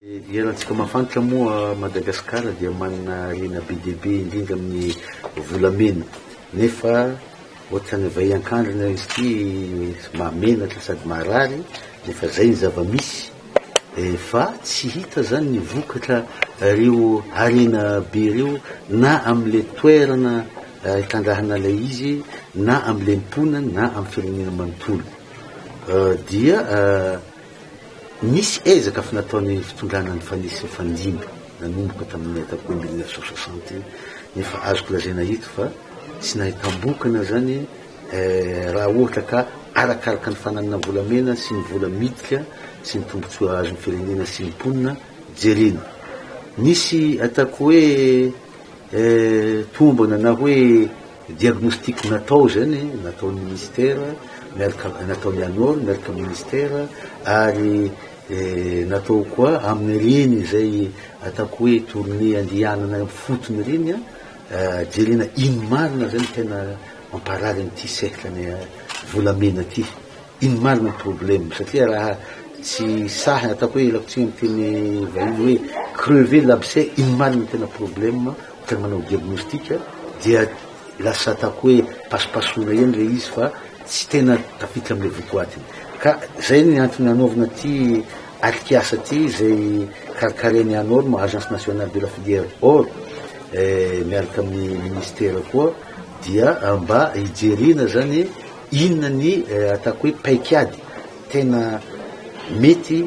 Iarahantsika mafantatra moa Madagasikara dia manana harena be dia be indrindra amin'ny volamena. Nefa ohatrany vaian-kandrina izy ity mahamenatra sady marary, nefa zay ny zava-misy. Fa tsy hita zany ny vokatra reo harena be reo na am'le toerana itandrahana ilay izy, na am'le mponina, na amin'ny firenena manontolo. Dia misy ezaka fa nataony fitondrana ny fanisy fandimby nanomboka tamin'ny atako 1960 nefa azoko lazaina hito fa tsy nahitambokana zany raha ohatra ka arakaraka ny fananana volamena sy ny vola midika sy ny tombotsoa azon'ny firenena sy ny mponina jerena. Nisy atako hoe tombana na hoe diagnostic natao zany nataon'ny ministera miaraka nataon'ny anoro miaraka amin'ny ministera ary natao koa amin'ny reny zay atako hoe tournée andianana fotony reny jerena ino marina zany tena mamparary amin'ity cercle-ny volamena ty, ino marina ny problème satria raha tsy sahy atako hoe lakotsy amin'ny teny vahiny hoe crever l'abcès, ino marina tena problème tena manao diagnostic dia lasa atako hoe pasipasona eny le izy fa tsy tena tafiditra amin'le votoatiny. Ka zay ny antony anaovana ty atikiasa ty zay karakareny anoro ma agence nationale de la filière or miaraka amin'ny ministera koa dia mba hijerena zany inona ny atako hoe paikady tena mety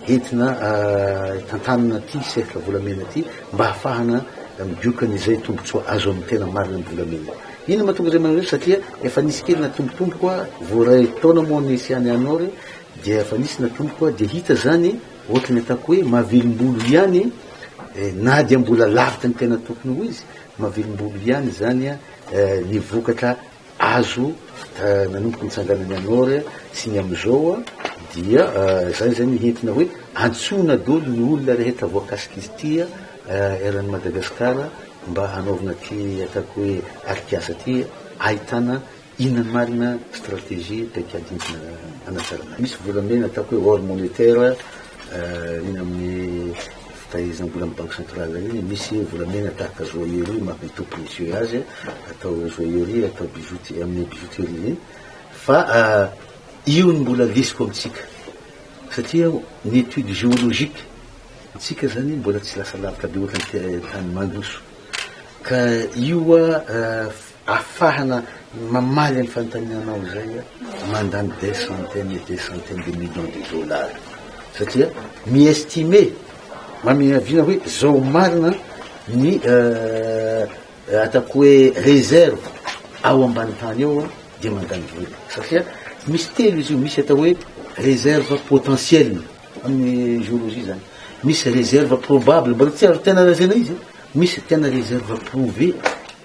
entina tantanana ty cercle volamena ty mba hafahana midiokan'izay tombotsoa azo amin'ny tena marina ny volamena. Ino mahatonga zay manao satria efa nisy kely natombotombo koa voaray taona moa nisy any anoro dia efa nisy natombo koa dia hita zany ohatra ny atako hoe mahavelim-bolo ihany na dia mbola lavitra ny tena tokony ho izy mahavelim-bolo ihany zany ny vokatra azo nanomboka nitsanganany anoro sy ny amizao dia zay zany hentina hoe antsona dolo ny olona rehetra voakasika izy ty eran'ny Madagasikara mba hanaovana ty atako hoe arikiasa ty ahitana inona marina stratégie paikady anatsarana. Misy volamena atako hoe hors monétaire iny amin'ny fitahirizam-bola amin'ny banque centrale iny, misy volamena tahaka joaillerie maha tompony monsieur azy atao joaillerie atao bijouterie amin'ny bijouterie iny fa io ny mbola lesiko amitsika satria ny étude géologique tsika zany mbola tsy lasa lavitra be ohatrany tany mandroso ka io afahana mamaly amin'ny fanontanianao zay mandany des centaines de millions de dollars satria miestime mamiavina hoe zao marina ny atako hoe réserve ao ambany tany ao dia mandany vola satria misy telo izy io, misy atao hoe réserve potentielle amin'ny géologie zany, misy réserve probable mbola tsy azo tena lazaina izy, misy tena réserve prouvé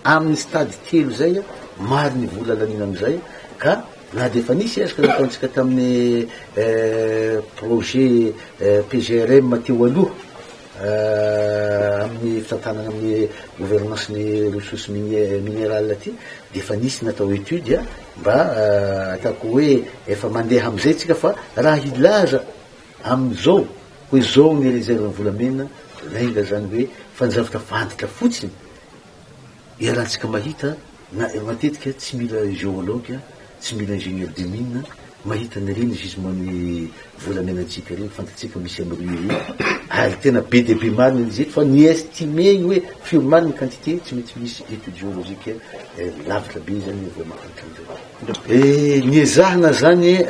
amin'ny stade telo zay mariny vola lanina amizay ka na de efa nisy ezaka nataontsika tamin'ny projet PGRM teo aloha amin'ny fitantanana amin'ny gouvernance ny ressources minérales ty de efa nisy natao étude mba atako hoe efa mandeha amizay tsika fa raha ilaza amizao hoe zao ny réserve volamena lainga zany hoe fanjavatra fantatra fotsiny iarahantsika mahita na matetika tsy mila géologue tsy mila ingénieur de mine mahita ny reny gisement-ny volamenatsika reny fantatsika misy am'rue ary tena be de be marina izy fa ny estimé hoe fio marina quantité tsy mety misy étude géologique lavitra be zany voamakantrany ny ezahana zany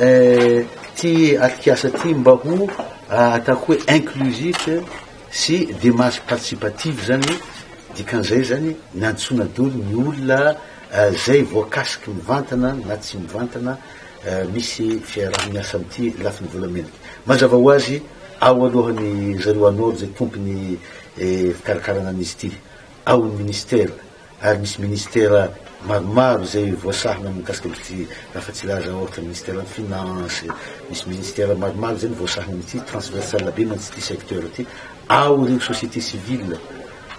ty atikiasa ty mba ho atako hoe inclusif sy démarche participative zany dikan'izay zany nantsona dolo ny olona zay voakasiky mivantana na tsy mivantana misy fiaraha-miasa amity lafiny volamena. Mazava ho azy ao alohan'ny zareo anoro zay tompony fikarakarana an'izy ity ao ny ministera ary misy ministera maromaro zay voasahana mikasika amity raha fa tsy laza ohatra ministera ny finance, misy ministera maromaro zay voasahana amity transversale be mantsy ty secteur ty, ao reo société civile,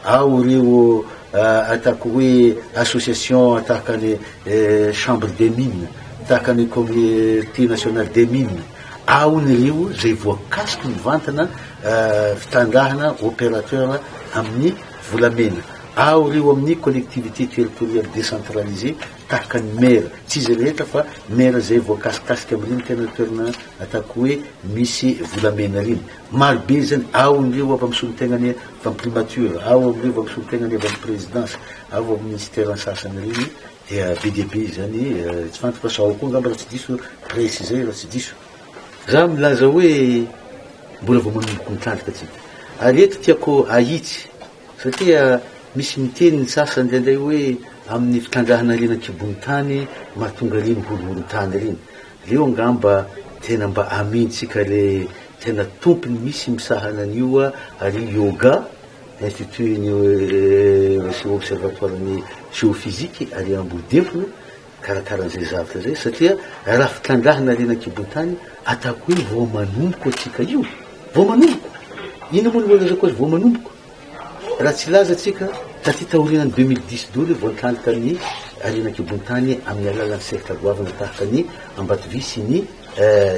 ao reo atako hoe association ataka ny chambre des mines, ataka ny communauté nationale des mines, aon'ireo zay voakasiky mivantana fitandrahana opérateur amin'ny volamena. Ao ireo amin'ny collectivité territoriale décentralisée tahaka ny maire, tsy izy rehetra fa maire zay voakasikasika amin'ireny tena toerana ataoko hoe misy volamena reny. Maro be zany, ao ireo avy amin'ny solon-tenany avy amin'ny primature, ao ireo avy amin'ny solon-tenany avy amin'ny présidence, ao amin'ny ministère sasany reny, dia be dia be zany tsy fantako fa sao koa ngamba raha tsy diso préciser raha tsy diso. Za milaza hoe mbola vao manomboky mitandrika atsika. Ary eto tiako ahitsy satria misy miteny ny sasany indraindray hoe amin'ny fitandrahana reny ankibony tany mahatonga reny horohorontany reny. Leo ngamba tena mba amentsika le tena tompony misy misahana an'io ary yoga institut observatoire ny géophysique ary ambodefona karakaran'izay zavatra zay satria raha fitandrahana reny ankibony tany ataoko hoe vao manomboko atsika io, vao manomboko. Ino moa no lazako azy vao manomboko? Raha tsy laza atsika taty taorianany 2010 dolo voatandrika ny arena ankibony tany amin'ny alalan'ny cercle goavana tahaka ny Ambatovy sy ny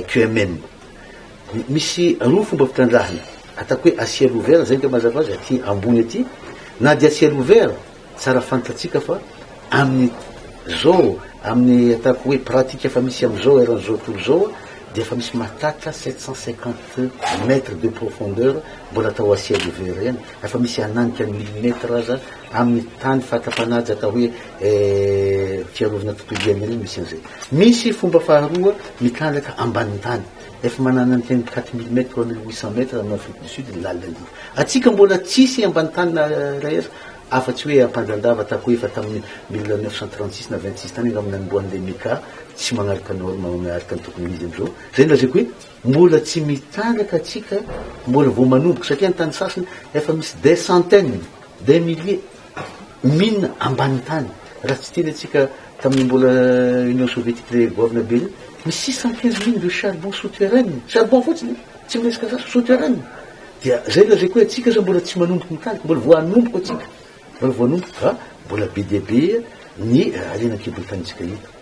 QMM. Misy roa fomba fitandrahana, ataoko hoe à ciel ouvert zay nga mazava azy aty ambony aty, na dia à ciel ouvert tsara fantatsika fa amin'ny zao amin'ny ataoko hoe pratique efa misy amin'izao eran'izao tontolo zao dia efa misy mahatatra 750 mètres de profondeur mbola atao à ciel ouvert ihany, efa misy ananika ny millimètre aza amin'ny tany fahatapanady atao hoe fiarovana tontolo iaina reny misy an'izay. Misy fomba faharoa mitandraka ambanin'ny tany, efa manana ny teny 4 millimètres 3800 mètres amin'ny Afrique du Sud ny laliny. Atsika mbola tsisy ambany tany rahetra afa-tsy hoe ampandandava ataoko hoe efa tamin'ny 1936 na 26 tany nga amin'ny namboan'ilay meka tsy manaraka norme manaraka ny tokony izy am'izao. Zay no lazako hoe mbola tsy mitandraka atsika, mbola vao manomboka satria ny tany sasany efa misy des centaines, des milliers mine ambany tany. Raha tsy teny atsika tamin'ny mbola Union soviétique le goavana be iny, misy 615 mines de charbon souterraine, charbon fotsiny, tsy miresaka za souterraine. Dia zay lazako hoe atsika zao mbola tsy manomboka mitandrika, mbola vao anomboko atsika. Mbola vao anomboko fa mbola be dia be ny arena ankibony tany tsika ito.